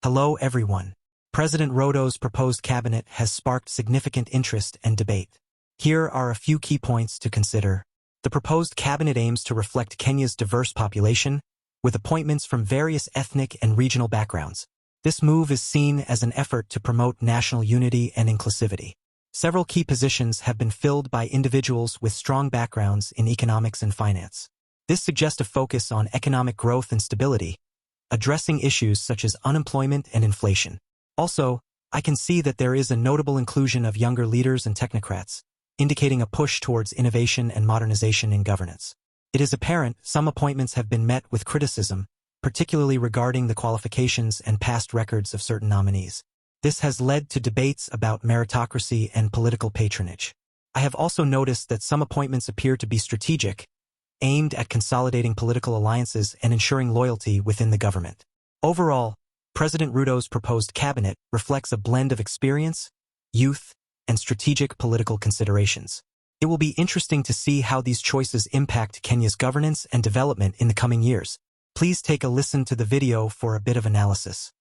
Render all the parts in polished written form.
Hello everyone. President Ruto's proposed cabinet has sparked significant interest and debate. Here are a few key points to consider. The proposed cabinet aims to reflect Kenya's diverse population, with appointments from various ethnic and regional backgrounds. This move is seen as an effort to promote national unity and inclusivity. Several key positions have been filled by individuals with strong backgrounds in economics and finance. This suggests a focus on economic growth and stability, addressing issues such as unemployment and inflation. Also, I can see that there is a notable inclusion of younger leaders and technocrats, indicating a push towards innovation and modernization in governance. It is apparent some appointments have been met with criticism, particularly regarding the qualifications and past records of certain nominees. This has led to debates about meritocracy and political patronage. I have also noticed that some appointments appear to be strategic, aimed at consolidating political alliances and ensuring loyalty within the government. Overall, President Ruto's proposed cabinet reflects a blend of experience, youth, and strategic political considerations. It will be interesting to see how these choices impact Kenya's governance and development in the coming years. Please take a listen to the video for a bit of analysis.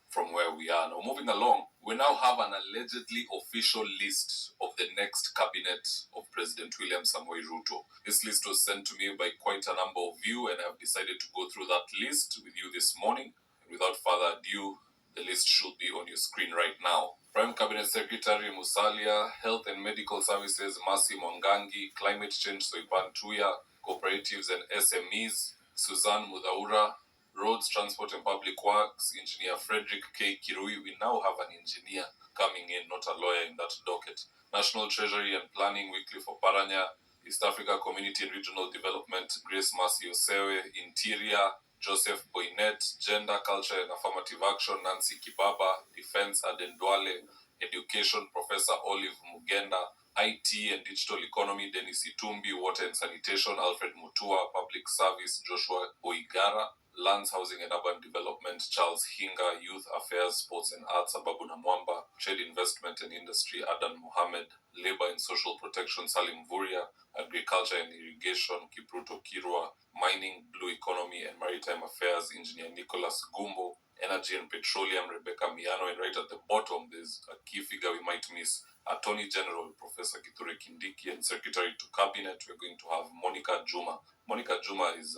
From where we are now, moving along, we now have an allegedly official list of the next cabinet of President William Samoei Ruto. This list was sent to me by quite a number of you, and I've decided to go through that list with you this morning. Without further ado, the list should be on your screen right now. Prime Cabinet Secretary Musalia, Health and Medical Services Mercy Mwangangi, Climate Change Soipan Tuya, Cooperatives and SMEs Suzanne Mudhaura, Roads, Transport and Public Works Engineer Frederick K. Kirui. We now have an engineer coming in, not a lawyer in that docket. National Treasury and Planning Wycliffe Oparanya, East Africa Community and Regional Development Grace Mercy Osewe, Interior Joseph Boynet, Gender, Culture and Affirmative Action Nancy Kibaba, Defense Aden Duale, Education Professor Olive Mugenda, IT and Digital Economy Dennis Itumbi, Water and Sanitation Alfred Mutua, Public Service Joshua Oigara, Lands, Housing and Urban Development Charles Hinga, Youth Affairs, Sports and Arts Ababu Namwamba, Trade Investment and Industry Adan Mohammed, Labor and Social Protection Salim Vuria, Agriculture and Irrigation Kipruto Kirwa, Mining, Blue Economy and Maritime Affairs Engineer Nicholas Gumbo, Energy and Petroleum Rebecca Miano, and right at the bottom there's a key figure we might miss, Attorney General Professor Kithure Kindiki, and Secretary to Cabinet we're going to have Monica Juma. Monica Juma is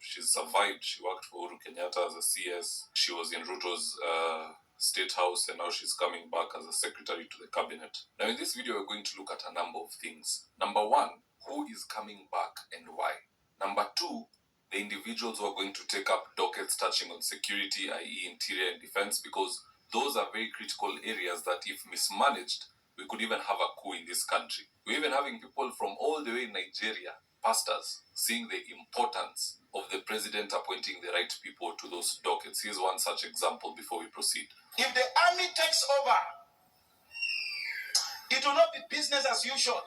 she's survived. She worked for Uhuru Kenyatta as a CS. She was in Ruto's State House, and now she's coming back as a secretary to the cabinet. Now in this video we're going to look at a number of things. Number one, who is coming back and why? Number two, the individuals who are going to take up dockets touching on security, i.e. interior and defense, because those are very critical areas that if mismanaged, we could even have a coup in this country. We're even having people from all the way in Nigeria, pastors, seeing the importance of the president appointing the right people to those dockets. Here's one such example before we proceed. If the army takes over, it will not be business as usual.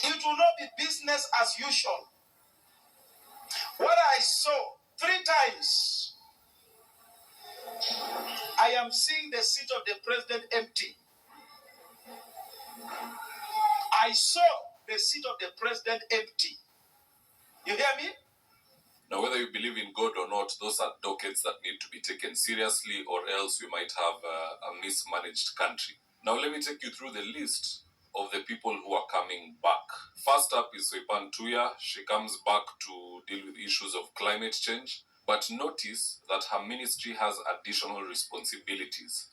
It will not be business as usual. What I saw 3 times, I am seeing the seat of the president empty. I saw the seat of the president empty. You hear me? Now, whether you believe in God or not, those are dockets that need to be taken seriously, or else we might have a mismanaged country. Now, let me take you through the list of the people who are coming back. First up is Soipan Tuya. She comes back to deal with issues of climate change, but notice that her ministry has additional responsibilities.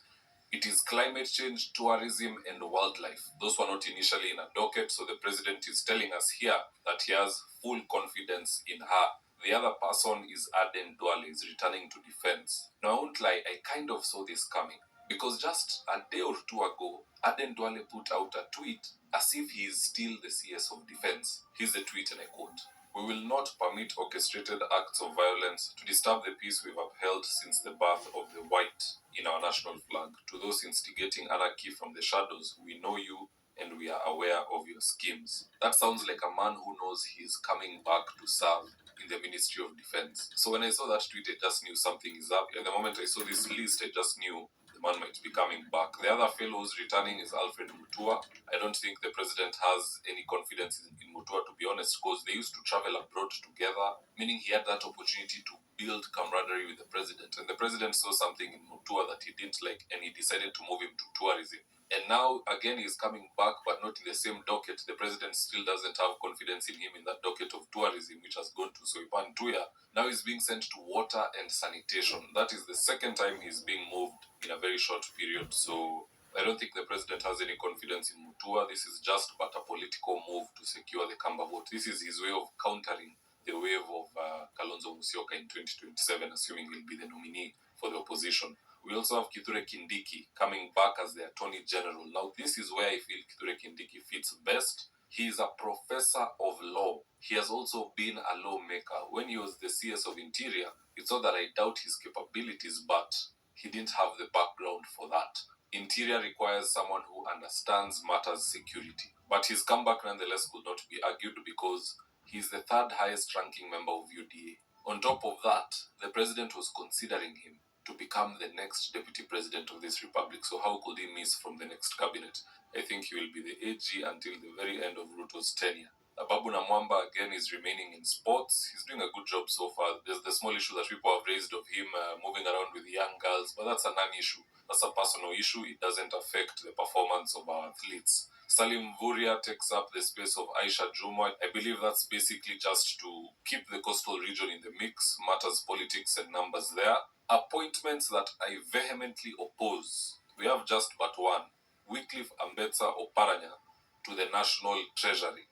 It is climate change, tourism, and wildlife. Those were not initially in a docket, so the president is telling us here that he has full confidence in her. The other person is Aden Duale, is returning to defense. Now, I won't lie, I kind of saw this coming, because just a day or two ago, Aden Duale put out a tweet as if he is still the CS of defense. Here's the tweet, and I quote, "We will not permit orchestrated acts of violence to disturb the peace we've upheld since the birth of the white in our national flag. To those instigating anarchy from the shadows, we know you and we are aware of your schemes." That sounds like a man who knows he is coming back to serve in the Ministry of Defense. So when I saw that tweet, I just knew something is up. And the moment I saw this list, I just knew the man might be coming back. The other fellow who's returning is Alfred Mutua. I don't think the president has any confidence in Mutua, to be honest, because they used to travel abroad together, meaning he had that opportunity to build camaraderie with the president. And the president saw something in Mutua that he didn't like, and he decided to move him to tourism. And now, again, he's coming back, but not in the same docket. The president still doesn't have confidence in him in that docket of tourism, which has gone to Soipan Tuya. Now he's being sent to water and sanitation. That is the second time he's being moved in a very short period. So I don't think the president has any confidence in Mutua. This is just but a political move to secure the Kamba vote. This is his way of countering the wave of Kalonzo Musyoka in 2027, assuming he'll be the nominee for the opposition. We also have Kithure Kindiki coming back as the Attorney General. Now, this is where I feel Kithure Kindiki fits best. He is a professor of law. He has also been a lawmaker. When he was the CS of Interior, it's not that I doubt his capabilities, but he didn't have the background for that. Interior requires someone who understands matters security. But his comeback nonetheless could not be argued because he's the third highest ranking member of UDA. On top of that, the president was considering him to become the next deputy president of this republic. So how could he miss from the next cabinet? I think he will be the AG until the very end of Ruto's tenure. Babu Namwamba again is remaining in sports. He's doing a good job so far. There's the small issue that people have raised of him moving around with young girls, but that's a non-issue. That's a personal issue. It doesn't affect the performance of our athletes. Salim Vuria takes up the space of Aisha Jumwa. I believe that's basically just to keep the coastal region in the mix, matters politics and numbers there. Appointments that I vehemently oppose. We have just but one, Wycliffe Ambetsa Oparanya to the National Treasury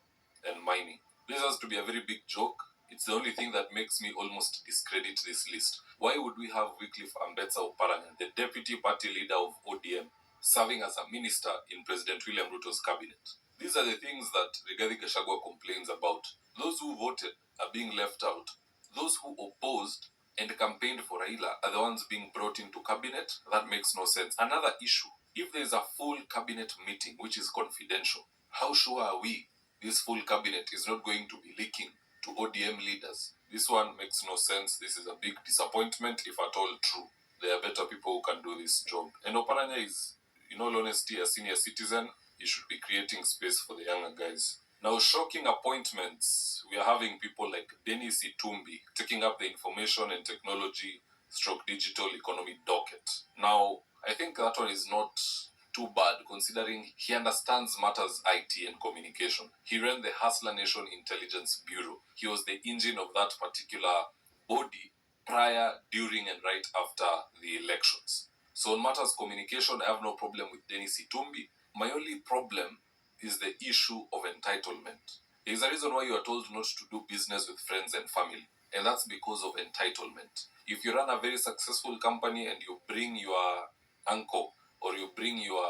and Mining. This has to be a very big joke. It's the only thing that makes me almost discredit this list. Why would we have Wycliffe Ambetsa Oparanya, the deputy party leader of ODM, serving as a minister in President William Ruto's cabinet? These are the things that Rigathi Gachagua complains about. Those who voted are being left out. Those who opposed and campaigned for Raila are the ones being brought into cabinet. That makes no sense. Another issue, if there is a full cabinet meeting which is confidential, how sure are we this full cabinet is not going to be leaking to ODM leaders? This one makes no sense. This is a big disappointment, if at all true. There are better people who can do this job. And Oparanya is, in all honesty, a senior citizen. He should be creating space for the younger guys. Now, shocking appointments. We are having people like Dennis Itumbi taking up the information and technology / digital economy docket. Now, I think that one is not too bad considering he understands matters IT and communication. He ran the Hustler Nation Intelligence Bureau. He was the engine of that particular body prior, during, and right after the elections. So on matters communication, I have no problem with Dennis Itumbi. My only problem is the issue of entitlement. There is a reason why you are told not to do business with friends and family, and that's because of entitlement. If you run a very successful company and you bring your uncle or you bring your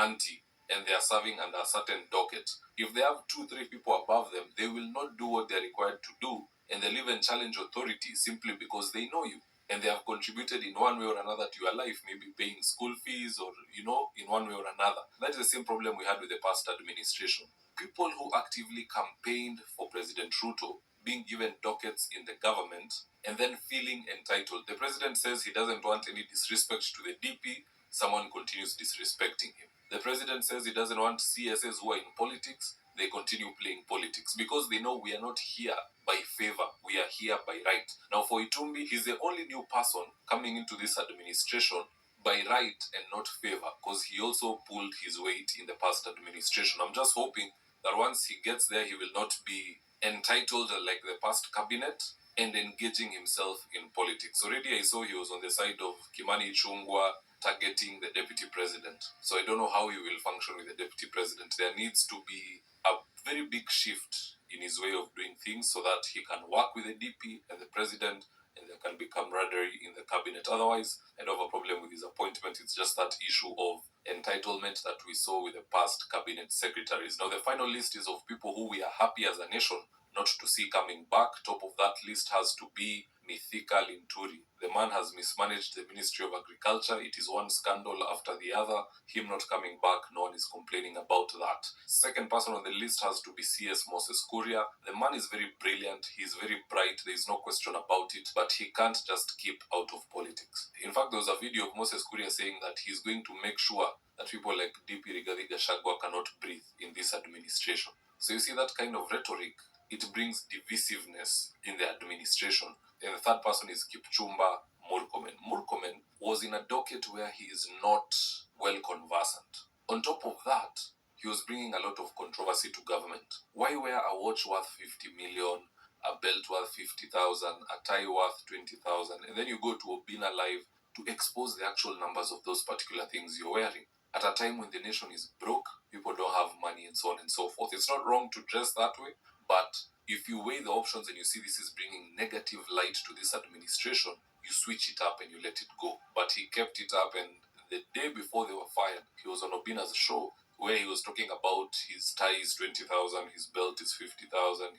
auntie and they are serving under a certain docket, if they have 2-3 people above them, they will not do what they're required to do, and they'll even challenge authority simply because they know you and they have contributed in one way or another to your life, maybe paying school fees or, in one way or another. That is the same problem we had with the past administration. People who actively campaigned for President Ruto being given dockets in the government and then feeling entitled. The president says he doesn't want any disrespect to the DP. Someone continues disrespecting him. The president says he doesn't want CSS who are in politics. They continue playing politics because they know we are not here by favor. We are here by right. Now for Itumbi, he's the only new person coming into this administration by right and not favor, because he also pulled his weight in the past administration. I'm just hoping that once he gets there, he will not be entitled like the past cabinet and engaging himself in politics. Already I saw he was on the side of Kimani Ichung'wah targeting the deputy president. So I don't know how he will function with the deputy president. There needs to be a very big shift in his way of doing things so that he can work with the DP and the president and there can be camaraderie in the cabinet. Otherwise, I don't have a problem with his appointment. It's just that issue of entitlement that we saw with the past cabinet secretaries. Now, the final list is of people who we are happy as a nation not to see coming back. Top of that list has to be Mithika Linturi. The man has mismanaged the Ministry of Agriculture. It is one scandal after the other. Him not coming back, no one is complaining about that. Second person on the list has to be CS Moses Kuria. The man is very brilliant. He's very bright. There is no question about it. But he can't just keep out of politics. In fact, there was a video of Moses Kuria saying that he's going to make sure that people like DP Rigathi Gachagua cannot breathe in this administration. So you see that kind of rhetoric it brings divisiveness in the administration. And the third person is Kipchumba Murkomen. Murkomen was in a docket where he is not well conversant. On top of that, he was bringing a lot of controversy to government. Why wear a watch worth 50 million, a belt worth 50,000, a tie worth 20,000, and then you go to Obina Live to expose the actual numbers of those particular things you're wearing? At a time when the nation is broke, people don't have money, and so on and so forth. It's not wrong to dress that way, but if you weigh the options and you see this is bringing negative light to this administration, you switch it up and you let it go. But he kept it up, and the day before they were fired, he was on Obina's show where he was talking about his tie is 20,000, his belt is 50,000,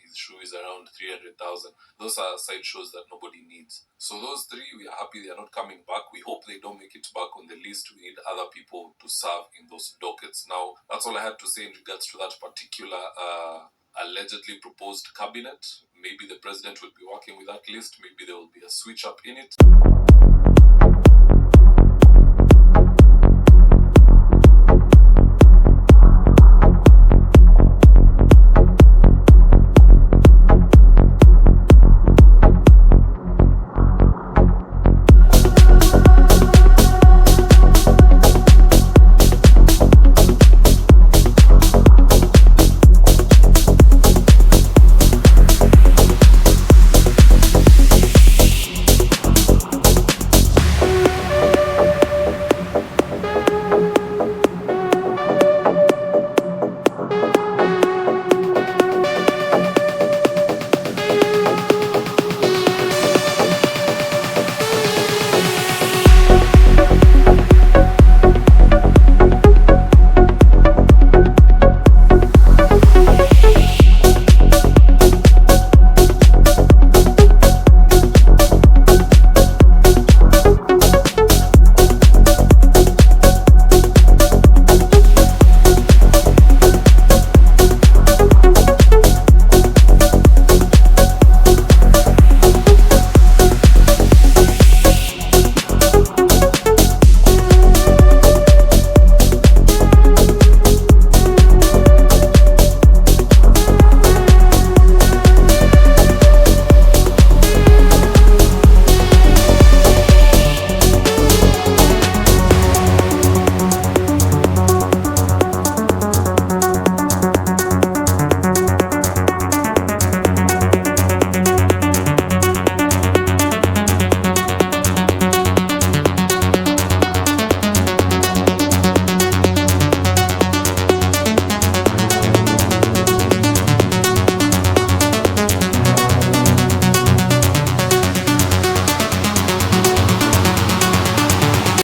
his shoe is around 300,000. Those are side shows that nobody needs. So those three, we are happy they are not coming back. We hope they don't make it back on the list. We need other people to serve in those dockets. Now, that's all I had to say in regards to that particular allegedly proposed cabinet. Maybe the president will be working with that list. Maybe there will be a switch up in it.